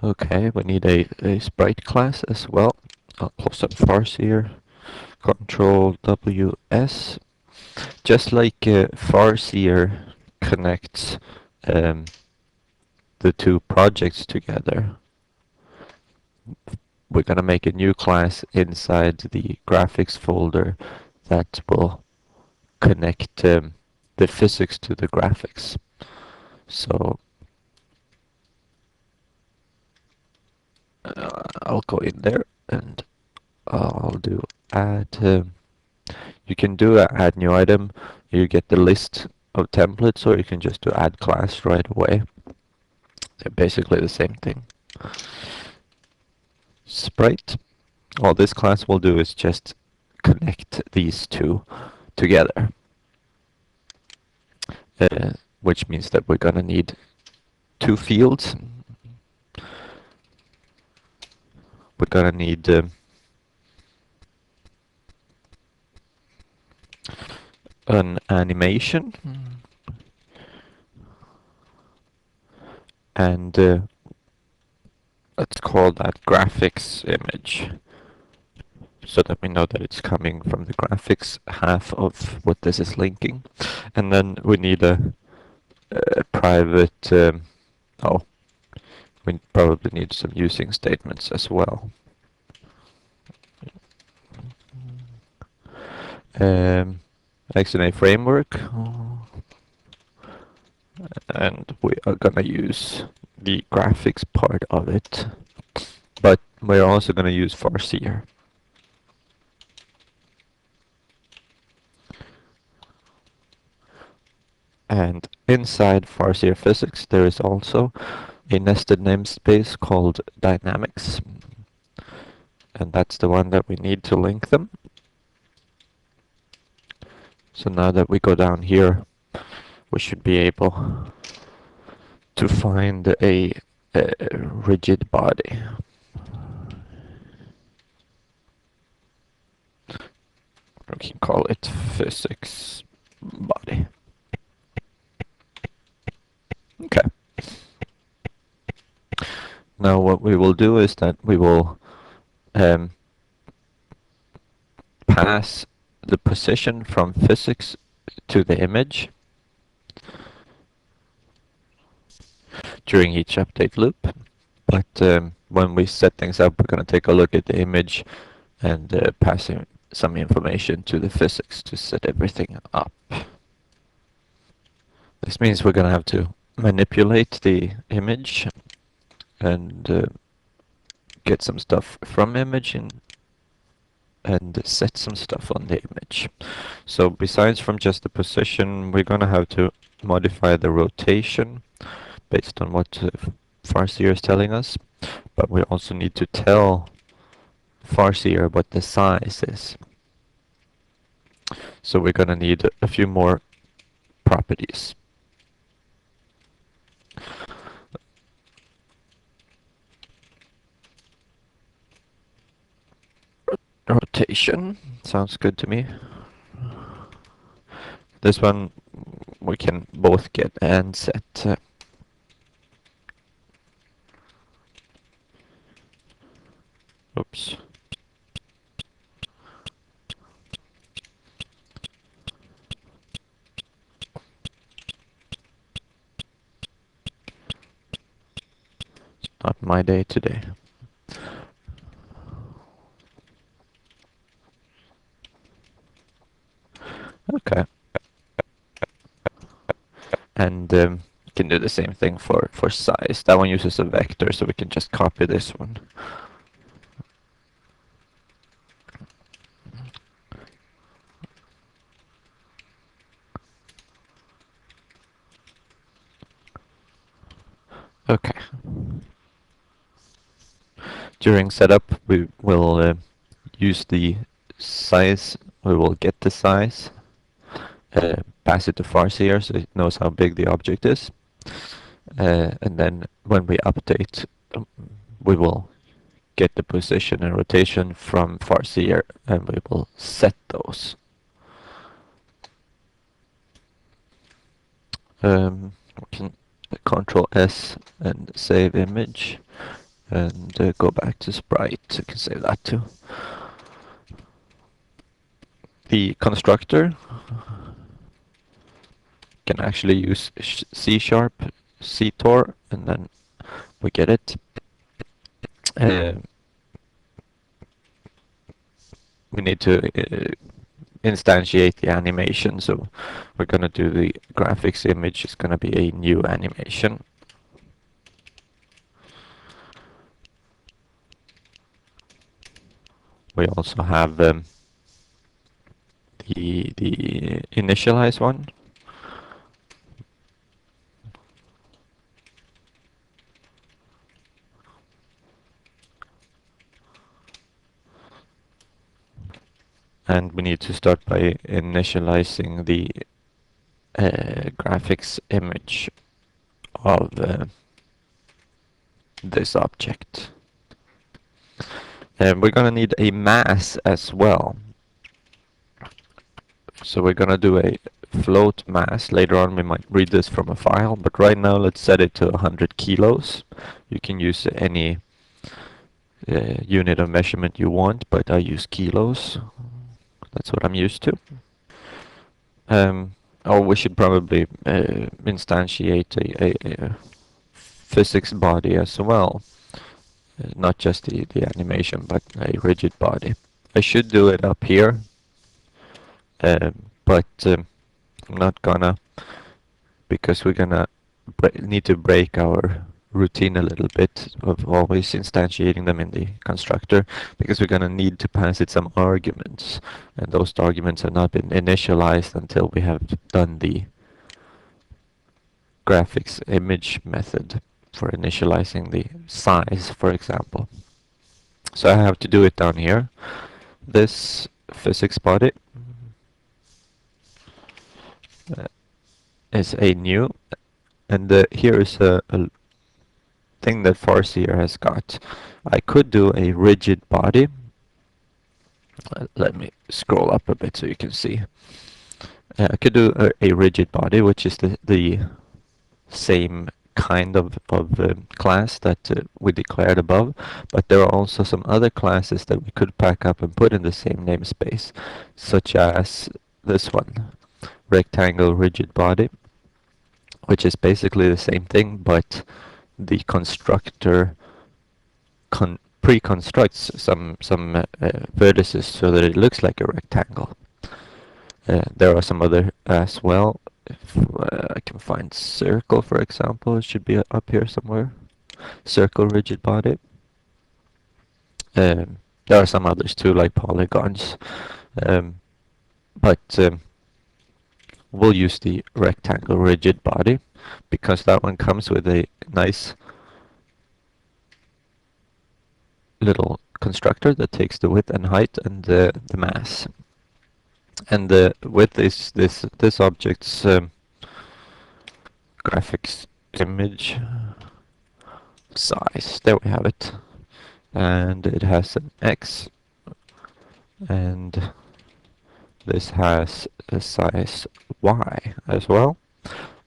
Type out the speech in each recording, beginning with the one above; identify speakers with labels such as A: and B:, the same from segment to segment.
A: Okay, we need a sprite class as well. I'll close up Farseer, Control WS. Just like Farseer connects um, the two projects together, we're gonna make a new class inside the graphics folder that will connect the physics to the graphics. So I'll go in there and I'll do add. You can do a add new item. You get the list of templates, or you can just do add class right away. They're basically the same thing. Sprite. All this class will do is just connect these two together, uh, which means that we're gonna need two fields. We're gonna need an animation and let's call that graphics image so that we know that it's coming from the graphics half of what this is linking. And then we need a private, oh, we probably need some using statements as well. XNA framework, and we are gonna use the graphics part of it, but we're also gonna use Farseer. And inside Farseer Physics, there is also a nested namespace called Dynamics, and that's the one that we need to link them. So now that we go down here, we should be able to find a rigid body. We can call it physics body. Okay. Now what we will do is that we will pass the position from physics to the image during each update loop. But when we set things up, we're going to take a look at the image and pass in some information to the physics to set everything up. This means we're going to have to manipulate the image and get some stuff from image and set some stuff on the image. So besides from just the position, we're going to have to modify the rotation based on what Farseer is telling us, but we also need to tell Farseer what the size is. So we're going to need a few more properties. Rotation sounds good to me. This one we can both get and set. Oops. Not my day today. Okay. And can do the same thing for size. That one uses a vector, so we can just copy this one. Okay. During setup, we will use the size. We will get the size, pass it to Farseer so it knows how big the object is. And then when we update, we will get the position and rotation from Farseer, and we will set those. We can Control S and save image, and go back to Sprite. I can save that too. The constructor can actually use C sharp, CTOR, and then we get it. Uh, we need to instantiate the animation, so we're gonna do the graphics image is gonna be a new animation. We also have the initialize one. And we need to start by initializing the graphics image of this object. And we're gonna need a mass as well. So we're gonna do a float mass. Later on we might read this from a file, but right now let's set it to 100 kilos. You can use any unit of measurement you want, but I use kilos. That's what I'm used to. Or we should probably instantiate a physics body as well. Not just the animation, but a rigid body. I should do it up here, but I'm not gonna, because we're gonna need to break our routine a little bit of always instantiating them in the constructor, because we're gonna need to pass it some arguments, and those arguments have not been initialized until we have done the graphics image method for initializing the size, for example. So I have to do it down here. This physics body uh, is a new, and here is a thing that Farseer has got. I could do a rigid body. Let me scroll up a bit so you can see. I could do a rigid body, which is the same kind of class that we declared above, but there are also some other classes that we could pack up and put in the same namespace, such as this one, rectangle rigid body, which is basically the same thing, but the constructor pre-constructs some vertices so that it looks like a rectangle. There are some other as well. If I can find circle, for example, it should be up here somewhere. Circle rigid body. There are some others too, like polygons. But we'll use the rectangle rigid body because that one comes with a nice little constructor that takes the width and height and the mass. And the width is this object's graphics image size. There we have it. And it has an X, and this has a size Y as well.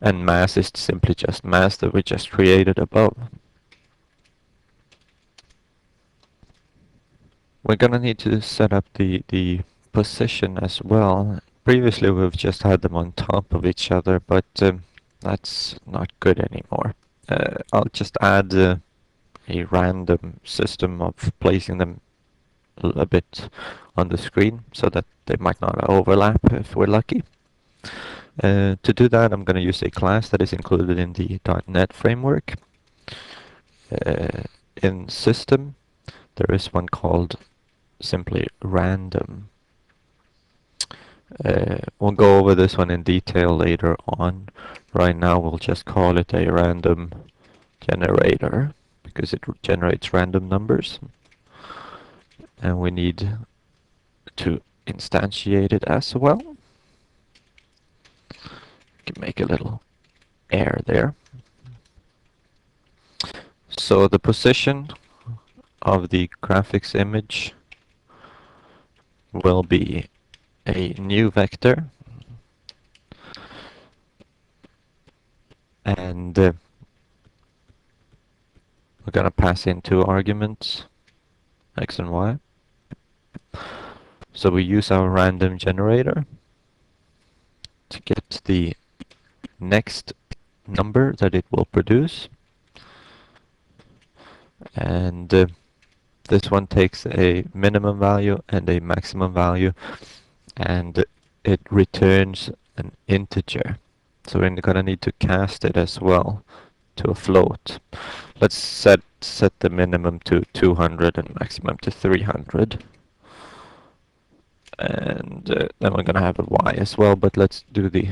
A: And mass is simply just mass that we just created above. We're gonna need to set up the position as well. Previously we've just had them on top of each other, but that's not good anymore. I'll just add a random system of placing them a bit on the screen so that they might not overlap if we're lucky. To do that, I'm going to use a class that is included in the .NET framework. In system, there is one called simply random. We'll go over this one in detail later on. Right now, we'll just call it a random generator because it generates random numbers. And we need to instantiate it as well. Can make a little air there. So the position of the graphics image will be a new vector, and we're going to pass in two arguments, x and y. So we use our random generator to get the next number that it will produce. And this one takes a minimum value and a maximum value, and it returns an integer. So we're going to need to cast it as well to a float. Let's set the minimum to 200 and maximum to 300. And then we're going to have a y as well, but let's do the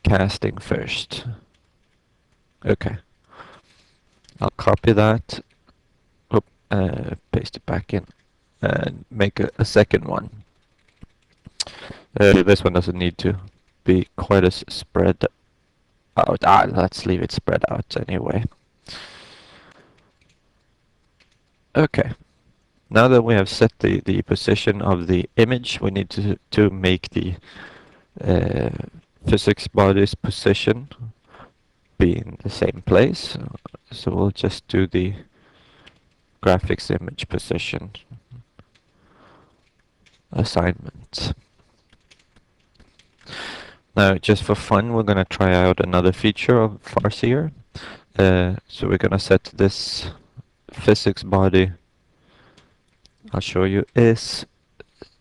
A: casting first. Okay. I'll copy that, paste it back in, and make a second one. This one doesn't need to be quite as spread out. Let's leave it spread out anyway. Okay. Now that we have set the position of the image, we need to make the physics body's position be in the same place. So we'll just do the graphics image position assignment. Now, just for fun, we're going to try out another feature of Farseer. So we're going to set this physics body, I'll show you, is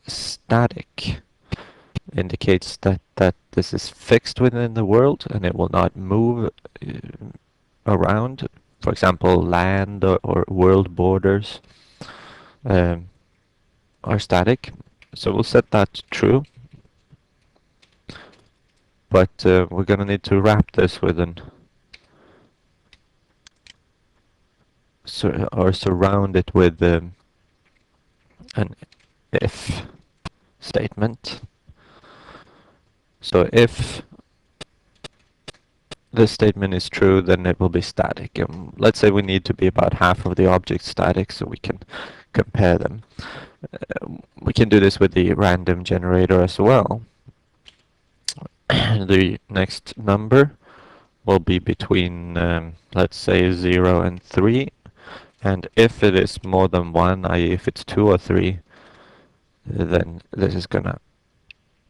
A: static. Indicates that this is fixed within the world and it will not move around. For example, land or world borders are static. So we'll set that to true. But we're going to need to wrap this with or surround it with an if statement. So if this statement is true, then it will be static. Let's say we need to be about half of the object static so we can compare them. We can do this with the random generator as well. The next number will be between, let's say, 0 and 3. And if it is more than 1, i.e. if it's 2 or 3, then this is going to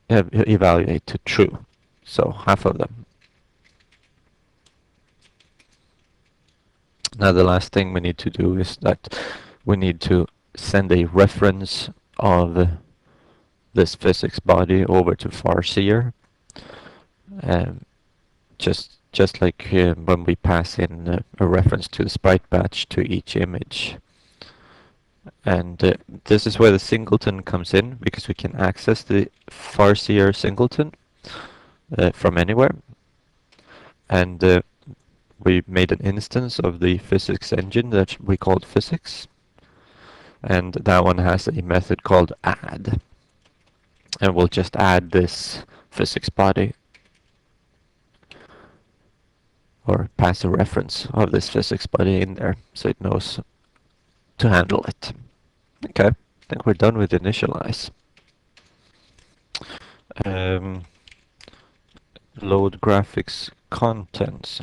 A: evaluate to true. So half of them. Now the last thing we need to do is that we need to send a reference of this physics body over to Farseer. Just like when we pass in a reference to the sprite batch to each image. And this is where the singleton comes in, because we can access the Farseer singleton from anywhere. And we made an instance of the physics engine that we called physics. And that one has a method called add. And we'll just add this physics body, or pass a reference of this physics body in there so it knows to handle it. Okay, I think we're done with initialize. Load graphics contents.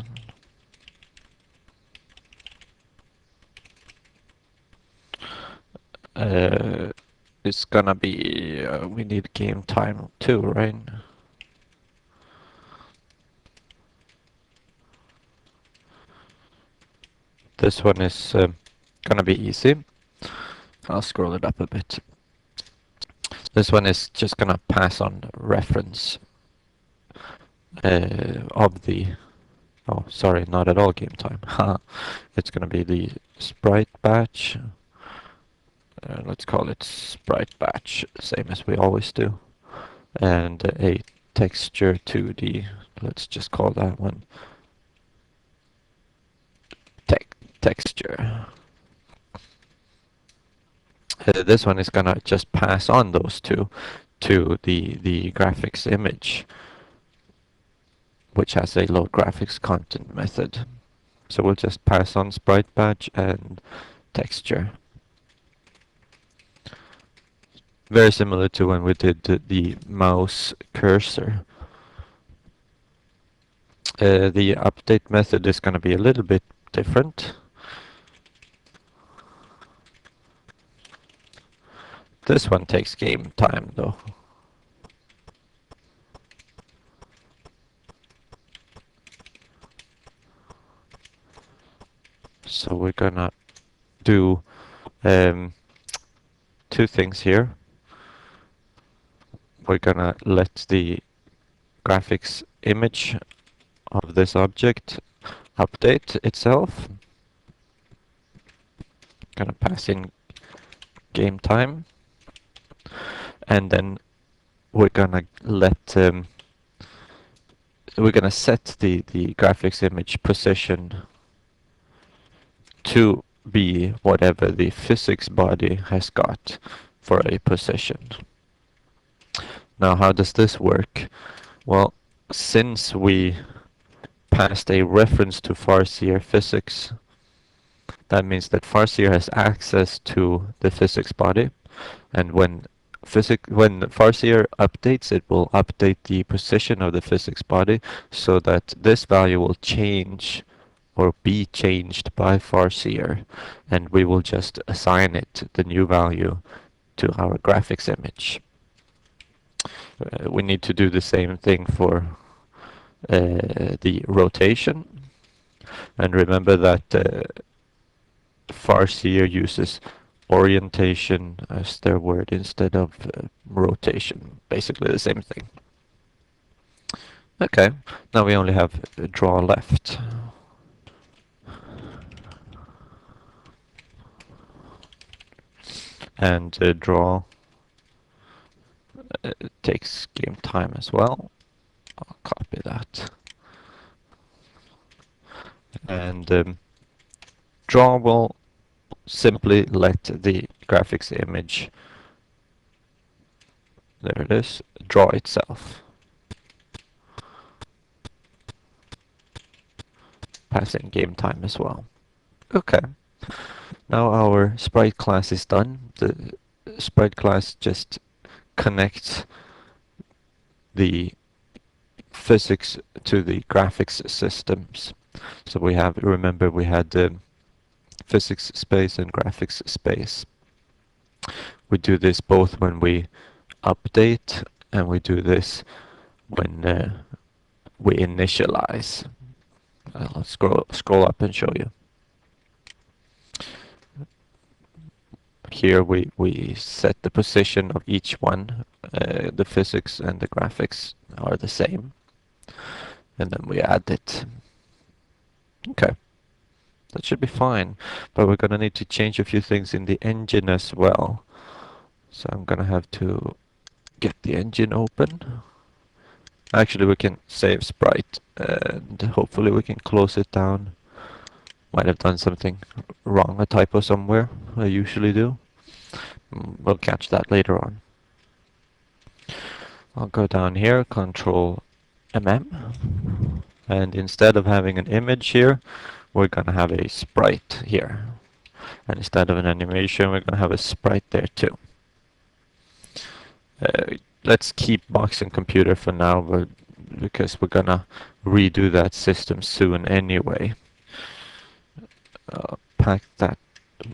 A: It's gonna be, we need game time too, right? This one is gonna be easy. I'll scroll it up a bit. This one is just gonna pass on reference of the, oh sorry, not at all game time. It's gonna be the sprite batch. Let's call it sprite batch, same as we always do. And a texture to the, let's just call that one texture. This one is gonna just pass on those two to the graphics image, which has a load graphics content method. So we'll just pass on sprite batch and texture. Very similar to when we did the mouse cursor. The update method is going to be a little bit different. This one takes game time though. So we're gonna do two things here. We're gonna let the graphics image of this object update itself. Gonna pass in game time, and then we're gonna set the graphics image position to be whatever the physics body has got for a position. Now, how does this work? Well, since we passed a reference to Farseer physics, that means that Farseer has access to the physics body, and when Farseer updates, it will update the position of the physics body so that this value will change or be changed by Farseer, and we will just assign it the new value to our graphics image. We need to do the same thing for the rotation, and remember that Farseer uses orientation as their word instead of rotation. Basically the same thing. Okay, now we only have draw left. And draw takes game time as well. I'll copy that. And draw will simply let the graphics image, there it is, draw itself. Pass in game time as well. Okay. Now our sprite class is done. The sprite class just connects the physics to the graphics systems. So we have, remember we had physics space and graphics space. We do this both when we update and we do this when we initialize. I'll scroll up and show you. Here we set the position of each one. The physics and the graphics are the same. And then we add it. Okay. That should be fine. But we're going to need to change a few things in the engine as well. So I'm going to have to get the engine open. Actually, we can save Sprite and hopefully we can close it down. Might have done something wrong, a typo somewhere. I usually do. We'll catch that later on. I'll go down here, Control MM, and instead of having an image here, we're gonna have a sprite here. And instead of an animation, we're gonna have a sprite there too. Let's keep box and computer for now, because we're gonna redo that system soon anyway. Pack that,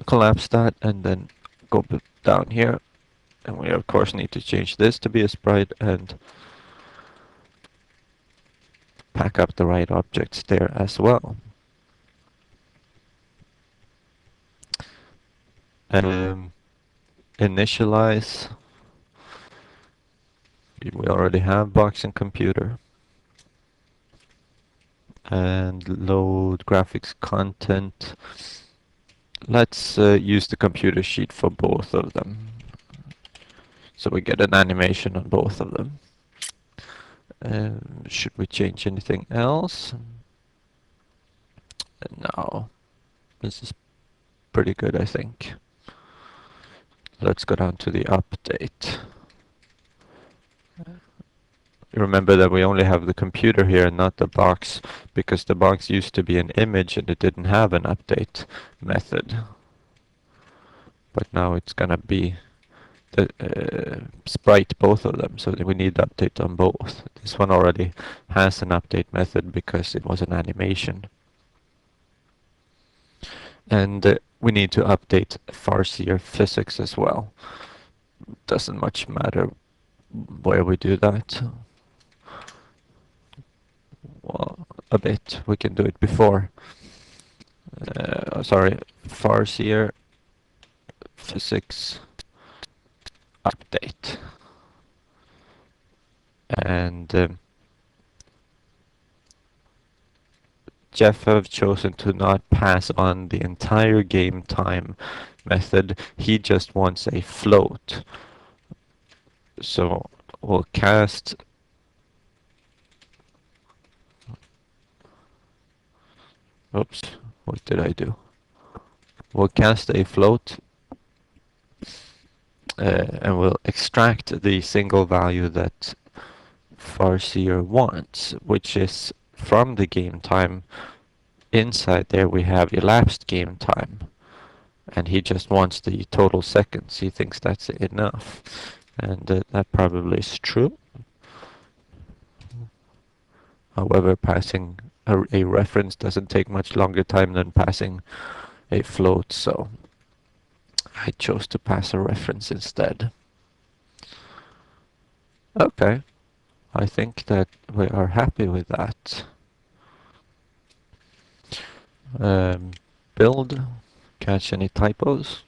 A: collapse that, and then go down here. And we of course need to change this to be a sprite and pack up the right objects there as well. Initialize. We already have box and computer. And load graphics content. Let's use the computer sheet for both of them. So we get an animation on both of them. Should we change anything else? No. This is pretty good, I think. Let's go down to the update. Remember that we only have the computer here and not the box, because the box used to be an image and it didn't have an update method. But now it's gonna be the sprite, both of them, so that we need the update on both. This one already has an update method because it was an animation. And we need to update farseer physics as well. Doesn't much matter where we do that. Well, a bit. We can do it before. Sorry, farseer physics update. And Jeff have chosen to not pass on the entire game time method. He just wants a float. So we'll cast. Oops, what did I do? We'll cast a float and we'll extract the single value that farseer wants, which is from the game time. Inside there we have elapsed game time, and he just wants the total seconds. He thinks that's enough, and that probably is true. However, passing a reference doesn't take much longer time than passing a float, so I chose to pass a reference instead. Okay, I think that we are happy with that. Um, build, catch any typos.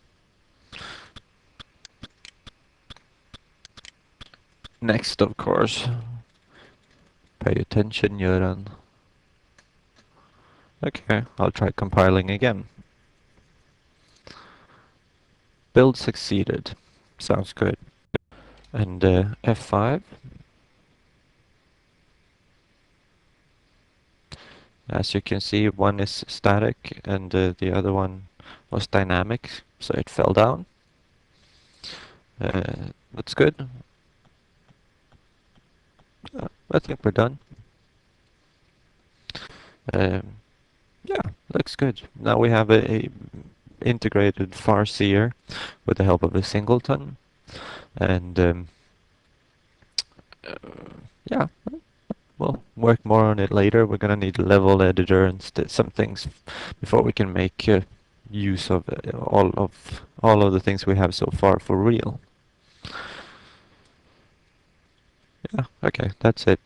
A: Next, of course, pay attention, Göran. Okay, I'll try compiling again. Build succeeded. Sounds good. And F5. As you can see, one is static and the other one was dynamic, so it fell down. That's good. I think we're done. Yeah, looks good. Now we have a integrated farseer with the help of a singleton, and uh, yeah, we'll work more on it later. We're gonna need a level editor and some things before we can make use of all of the things we have so far for real. Yeah, okay, that's it.